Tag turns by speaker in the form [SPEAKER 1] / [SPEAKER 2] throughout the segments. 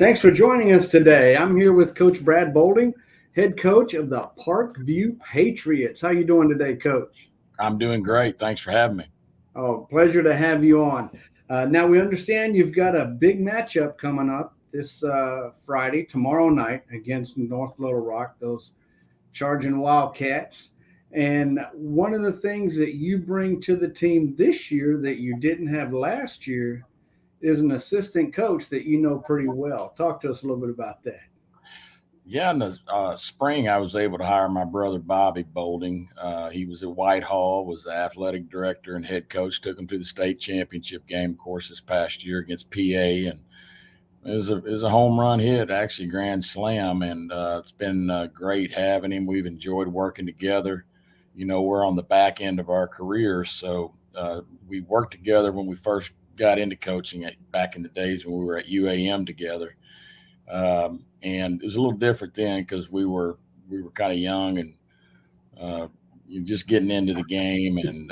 [SPEAKER 1] Thanks for joining us today. I'm here with Coach Brad Bolding, head coach of the Parkview Patriots. How you doing today, Coach?
[SPEAKER 2] I'm doing great. Thanks for having me.
[SPEAKER 1] Oh, pleasure to have you on. Now we understand you've got a big matchup coming up this Friday, tomorrow night, against North Little Rock, those charging Wildcats. And one of the things that you bring to the team this year that you didn't have last year is an assistant coach that you know pretty well. Talk to us a little bit about that.
[SPEAKER 2] Yeah, in the spring, I was able to hire my brother Bobby Bolding. He was at Whitehall, was the athletic director and head coach. Took him to the state championship game, of course, this past year against PA, and it was a home run hit, actually grand slam, and it's been great having him. We've enjoyed working together. We're on the back end of our careers, so we worked together when we first got into coaching back in the days when we were at UAM together. And it was a little different then because we were kind of young and uh, you're just getting into the game, and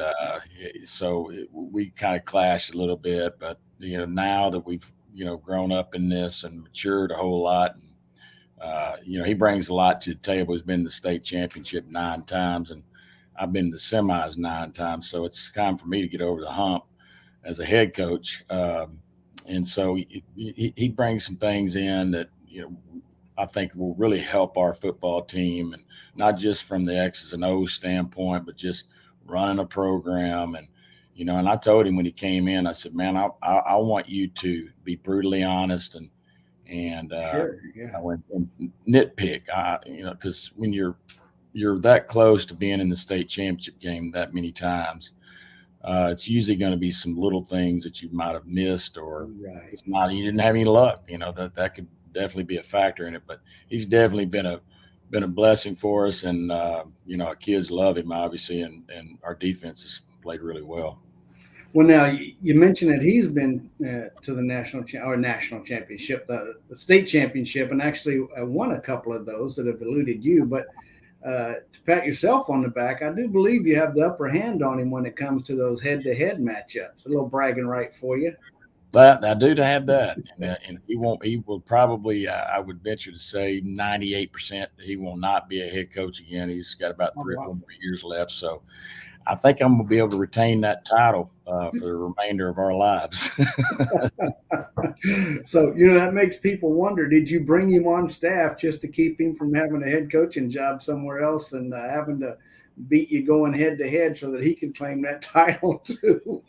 [SPEAKER 2] we kind of clashed a little bit. But now that we've grown up in this and matured a whole lot, and he brings a lot to the table. He's been to the state championship 9 times, and I've been to the semis 9 times. So it's time for me to get over the hump as a head coach. And so he brings some things in that I think will really help our football team, and not just from the X's and O's standpoint, but just running a program. And I told him when he came in, I said, man, I want you to be brutally honest and
[SPEAKER 1] Sure. Yeah.
[SPEAKER 2] I went and nitpick, because when you're that close to being in the state championship game that many times, it's usually going to be some little things that you might have missed, or
[SPEAKER 1] Right.
[SPEAKER 2] it's not you didn't have any luck. That could definitely be a factor in it. But he's definitely been a blessing for us, and our kids love him obviously, and our defense has played really well.
[SPEAKER 1] Well, now you mentioned that he's been to the national championship, the state championship, and actually won a couple of those that have eluded you. But to pat yourself on the back, I do believe you have the upper hand on him when it comes to those head-to-head matchups. A little bragging right for you.
[SPEAKER 2] But I do to have that, and he won't. He will probably. I would venture to say 98% he will not be a head coach again. He's got about
[SPEAKER 1] Oh,
[SPEAKER 2] 3 or 4
[SPEAKER 1] wow.
[SPEAKER 2] more years left, so I think I'm gonna be able to retain that title for the remainder of our lives.
[SPEAKER 1] So, that makes people wonder, did you bring him on staff just to keep him from having a head coaching job somewhere else and having to beat you going head to head so that he can claim that title too?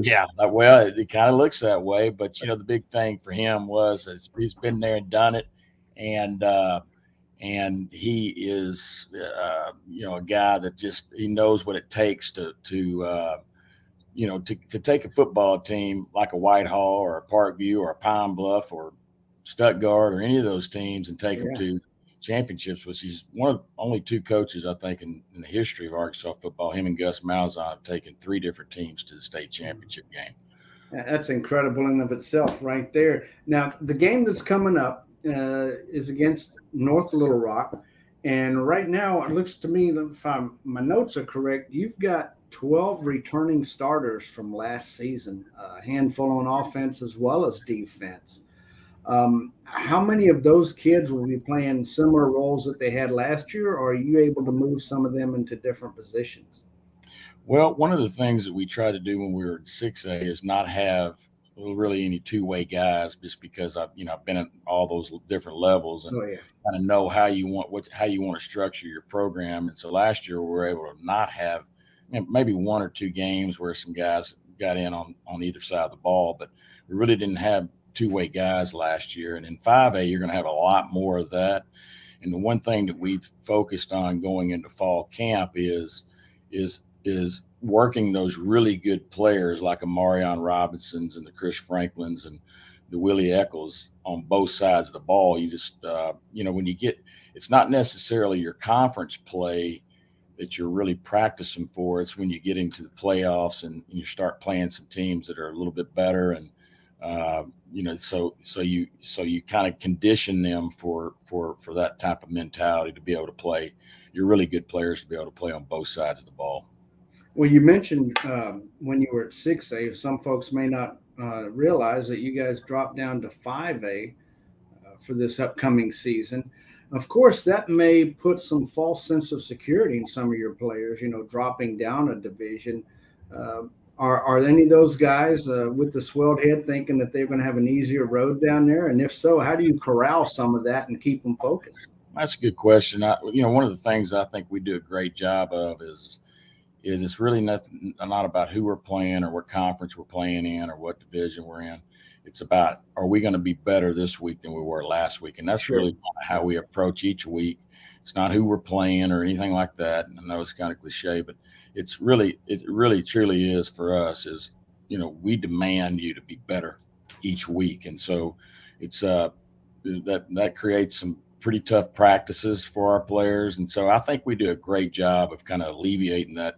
[SPEAKER 2] Yeah, well, it kind of looks that way, but the big thing for him was is he's been there and done it, and he is a guy that just he knows what it takes to take a football team like a Whitehall or a Parkview or a Pine Bluff or Stuttgart or any of those teams and take them
[SPEAKER 1] Yeah.
[SPEAKER 2] to championships, which he's one of only two coaches, I think, in the history of Arkansas football. Him and Gus Malzahn have taken three different teams to the state championship game.
[SPEAKER 1] That's incredible in of itself, right there. Now, the game that's coming up is against North Little Rock, and right now it looks to me that if my notes are correct, you've got 12 returning starters from last season, a handful on offense as well as defense. How many of those kids will be playing similar roles that they had last year, or are you able to move some of them into different positions?
[SPEAKER 2] Well, one of the things that we tried to do when we were in 6A is not have really any two-way guys, just because I've been at all those different levels and
[SPEAKER 1] Oh yeah,
[SPEAKER 2] kind of know how you want to structure your program. And so last year we were able to not have maybe one or two games where some guys got in on either side of the ball, but we really didn't have two-way guys last year. And in 5A, you're going to have a lot more of that. And the one thing that we've focused on going into fall camp is working those really good players like a Marion Robinsons and the Chris Franklins and the Willie Eccles on both sides of the ball. You just when you get, it's not necessarily your conference play that you're really practicing for. It's when you get into the playoffs and you start playing some teams that are a little bit better, and so you kind of condition them for that type of mentality to be able to play. You're really good players to be able to play on both sides of the ball.
[SPEAKER 1] well, you mentioned when you were at 6A, some folks may not realize that you guys dropped down to 5A for this upcoming season. Of course, that may put some false sense of security in some of your players, dropping down a division. Uh, are any of those guys with the swelled head thinking that they're going to have an easier road down there? And if so, how do you corral some of that and keep them focused?
[SPEAKER 2] That's a good question. One of the things I think we do a great job of is it's really not about who we're playing or what conference we're playing in or what division we're in. It's about, are we going to be better this week than we were last week? And that's
[SPEAKER 1] Sure.
[SPEAKER 2] really kind of how we approach each week. It's not who we're playing or anything like that. And I know it's kind of cliche, but it really truly is for us is, we demand you to be better each week. And so it's, that creates some pretty tough practices for our players. And so I think we do a great job of kind of alleviating that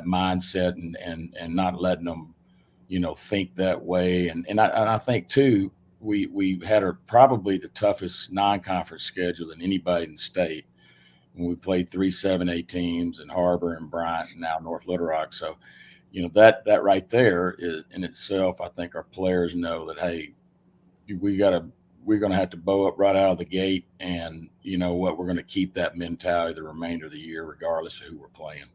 [SPEAKER 2] mindset and not letting them, think that way. And I think too, we had probably the toughest non-conference schedule than anybody in the state when we played 3 7A teams in Harbor and Bryant and now North Little Rock. So, that right there is in itself, I think our players know that, hey, we're going to have to bow up right out of the gate. And you know what, we're going to keep that mentality the remainder of the year, regardless of who we're playing.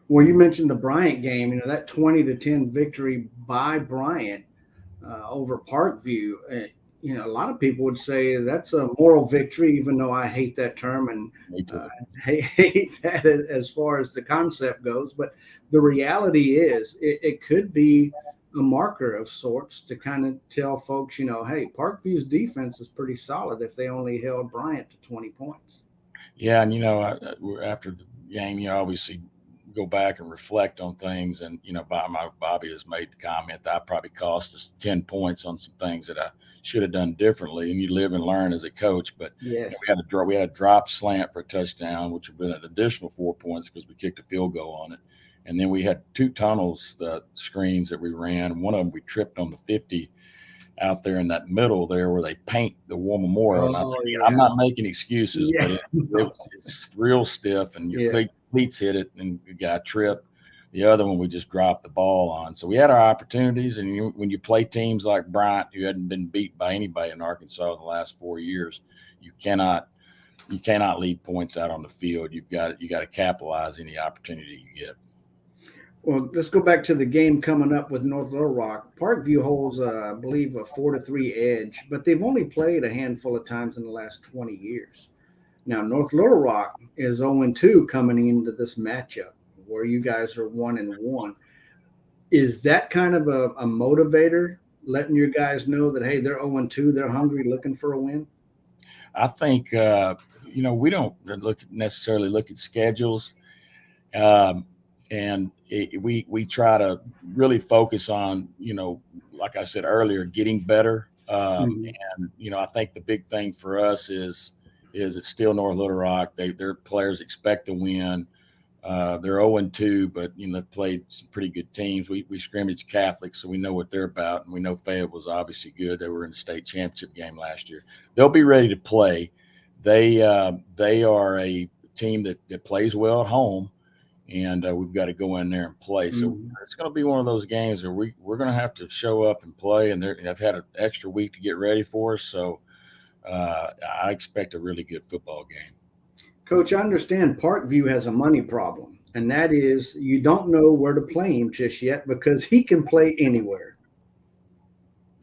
[SPEAKER 1] Well, you mentioned the Bryant game, that 20-10 victory by Bryant over Parkview. A lot of people would say that's a moral victory, even though I hate that term and hate that as far as the concept goes. But the reality is it could be a marker of sorts to kind of tell folks, hey, Parkview's defense is pretty solid if they only held Bryant to 20 points.
[SPEAKER 2] Yeah, and after the game, you obviously go back and reflect on things, and Bobby has made the comment that I probably cost us 10 points on some things that I should have done differently. And you live and learn as a coach. But
[SPEAKER 1] yes,
[SPEAKER 2] we had a drop slant for a touchdown, which would have been an additional 4 points because we kicked a field goal on it. And then we had 2 tunnels, the screens that we ran. One of them we tripped on the 50 out there in that middle there where they paint the War Memorial. I'm not making excuses, but it's real stiff, and your cleats hit it, and you got tripped. The other one we just dropped the ball on. So we had our opportunities, and when you play teams like Bryant, who hadn't been beat by anybody in Arkansas in the last 4 years, you cannot leave points out on the field. You got to capitalize any opportunity you get.
[SPEAKER 1] Well, let's go back to the game coming up with North Little Rock. Parkview holds, I believe, a 4-3 edge, but they've only played a handful of times in the last 20 years. Now, North Little Rock is 0-2 coming into this matchup, where you guys are 1-1. Is that kind of a motivator, letting your guys know that, hey, they're 0-2, they're hungry, looking for a win?
[SPEAKER 2] I think we don't necessarily look at schedules. And we try to really focus on, like I said earlier, getting better. And, I think the big thing for us is it's still North Little Rock. Their players expect to win. They're 0-2, but, they've played some pretty good teams. We scrimmage Catholic, so we know what they're about. And we know Fayetteville's obviously good. They were in the state championship game last year. They'll be ready to play. They are a team that plays well at home. And we've got to go in there and play. So it's going to be one of those games where we're going to have to show up and play. And they've had an extra week to get ready for us. So I expect a really good football game.
[SPEAKER 1] Coach, I understand Parkview has a money problem, and that is you don't know where to play him just yet because he can play anywhere.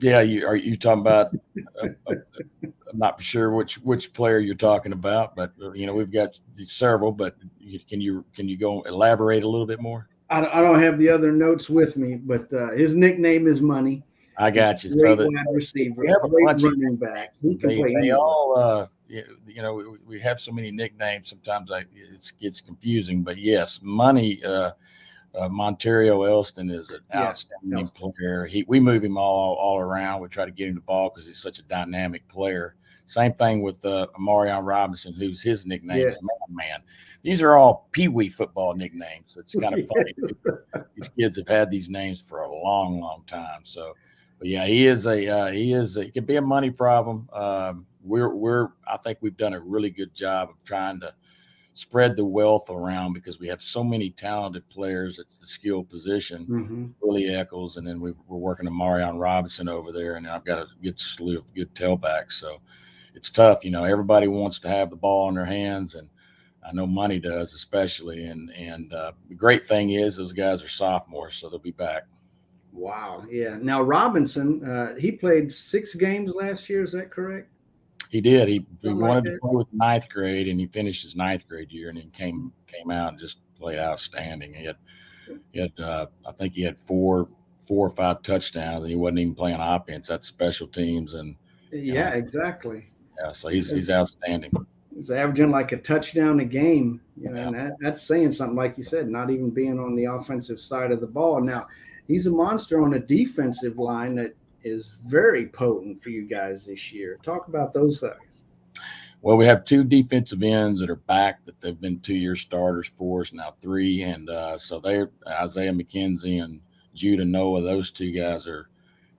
[SPEAKER 2] Yeah, are you talking about? I'm not sure which player you're talking about, but we've got several. But can you go elaborate a little bit more?
[SPEAKER 1] I don't have the other notes with me, but his nickname is Money.
[SPEAKER 2] I got you.
[SPEAKER 1] Great wide receiver, great running back. He can play anywhere.
[SPEAKER 2] All we have so many nicknames. Sometimes it gets confusing. But yes, Money. Montario Elston is an outstanding player. We move him all around. We try to get him the ball because he's such a dynamic player. Same thing with Amarion Robinson, who's his nickname is Man. These are all peewee football nicknames. It's kind of funny. These kids have had these names for a long, long time. So, but yeah, it could be a money problem. I think we've done a really good job of trying to spread the wealth around because we have so many talented players. It's the skill position, Willie Eccles, and then we're working on Marion Robinson over there, and I've got a good slew of good tailbacks. So, it's tough. Everybody wants to have the ball in their hands, and I know money does, especially. And the great thing is those guys are sophomores, so they'll be back.
[SPEAKER 1] Wow. Yeah. Now Robinson, he played 6 games last year. Is that correct?
[SPEAKER 2] He did. He
[SPEAKER 1] Something like
[SPEAKER 2] wanted to
[SPEAKER 1] that.
[SPEAKER 2] play with ninth grade, and he finished his ninth grade year, and then came out and just played outstanding. I think he had four or five touchdowns, and he wasn't even playing offense. That's special teams, and
[SPEAKER 1] Yeah, exactly.
[SPEAKER 2] yeah, so he's outstanding.
[SPEAKER 1] He's averaging like a touchdown a game,
[SPEAKER 2] Yeah.
[SPEAKER 1] and that's saying something, like you said, not even being on the offensive side of the ball. Now, he's a monster on a defensive line that is very potent for you guys this year. Talk about those guys.
[SPEAKER 2] Well, we have two defensive ends that are back that they've been 2 year starters for us now, three, and so they're Isaiah McKenzie and Judah Noah. Those two guys they're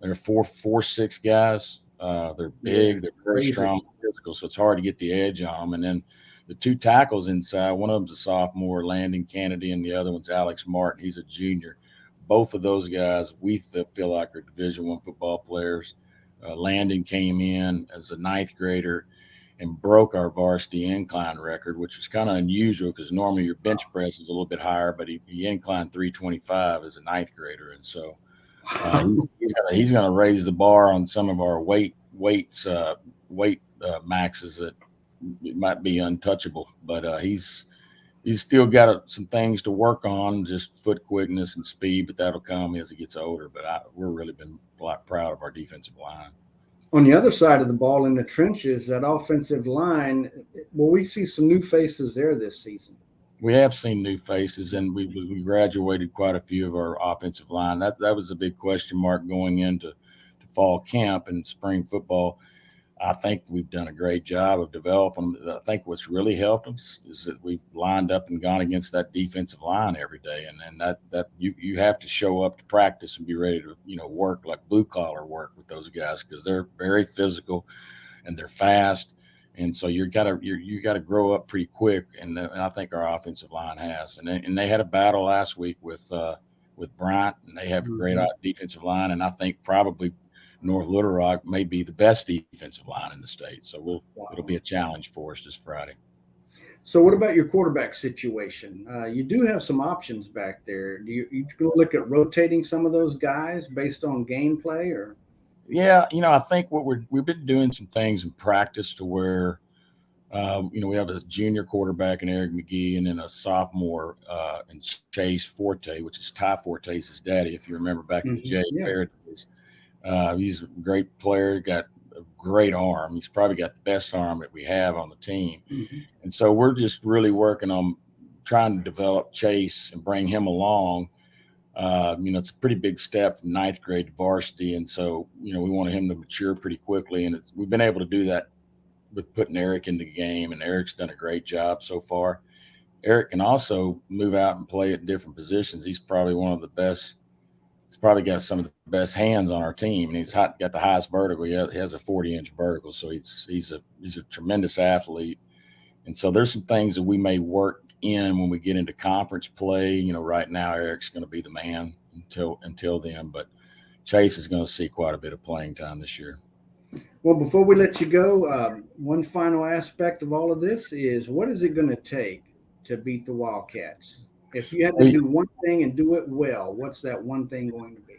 [SPEAKER 2] 4'6" guys. They're
[SPEAKER 1] Yeah,
[SPEAKER 2] big, they're very
[SPEAKER 1] crazy.
[SPEAKER 2] strong, physical, so it's hard to get the edge on them. And then the two tackles inside, one of them's a sophomore, Landon Kennedy, and the other one's Alex Martin. He's a junior. Both of those guys we feel like are Division I football players. Landon came in as a ninth grader and broke our varsity incline record, which was kind of unusual because normally your bench press is a little bit higher, but he inclined 325 as a ninth grader, and so he's gonna raise the bar on some of our weight maxes that might be untouchable, but he's still got some things to work on, just foot quickness and speed, but that'll come as he gets older. But we're really been a lot proud of our defensive line.
[SPEAKER 1] On the other side of the ball in the trenches, that offensive line, will we see some new faces there this season?
[SPEAKER 2] We have seen new faces, and we graduated quite a few of our offensive line. That was a big question mark going into fall camp and spring football. I think we've done a great job of developing. I think what's really helped us is that we've lined up and gone against that defensive line every day, and that you have to show up to practice and be ready to work like blue collar work with those guys because they're very physical and they're fast, and so you got to grow up pretty quick, and I think our offensive line has, and they had a battle last week with Bryant, and they have a great defensive line, and I think probably North Little Rock may be the best defensive line in the state. So it'll be a challenge for us this Friday.
[SPEAKER 1] So what about your quarterback situation? You do have some options back there. You going to look at rotating some of those guys based on gameplay, or?
[SPEAKER 2] Yeah, I think we've been doing some things in practice to where we have a junior quarterback in Eric McGee, and then a sophomore in Chase Forte, which is Ty Forte's his daddy, if you remember back in the Jay Fair days. He's a great player, got a great arm. He's probably got the best arm that we have on the team. And so we're just really working on trying to develop Chase and bring him along. It's a pretty big step from ninth grade to varsity. And so, we wanted him to mature pretty quickly. And we've been able to do that with putting Eric in the game. And Eric's done a great job so far. Eric can also move out and play at different positions. He's probably one of the best. He's probably got some of the best hands on our team, and he's got the highest vertical. He has a 40-inch vertical, so he's a tremendous athlete. And so there's some things that we may work in when we get into conference play. Right now Eric's going to be the man until then, but Chase is going to see quite a bit of playing time this year.
[SPEAKER 1] Well, before we let you go, one final aspect of all of this is, what is it going to take to beat the Wildcats? If you had to do one thing and do it well, what's that one thing going to be?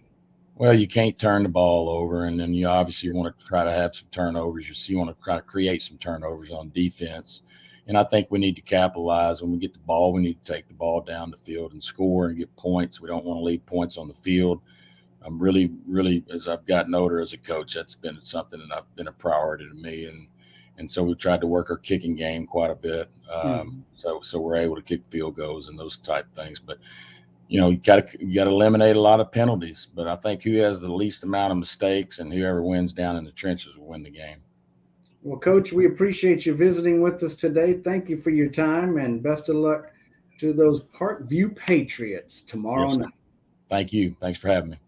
[SPEAKER 2] Well, you can't turn the ball over, and then you obviously want to try to have some turnovers. You want to try to create some turnovers on defense. And I think we need to capitalize. When we get the ball, we need to take the ball down the field and score and get points. We don't want to leave points on the field. I'm really, as I've gotten older as a coach, that's been something that been a priority to me. And so we've tried to work our kicking game quite a bit. So we're able to kick field goals and those type things. But, you got to eliminate a lot of penalties. But I think who has the least amount of mistakes and whoever wins down in the trenches will win the game.
[SPEAKER 1] Well, Coach, we appreciate you visiting with us today. Thank you for your time, and best of luck to those Parkview Patriots tomorrow night.
[SPEAKER 2] Thank you. Thanks for having me.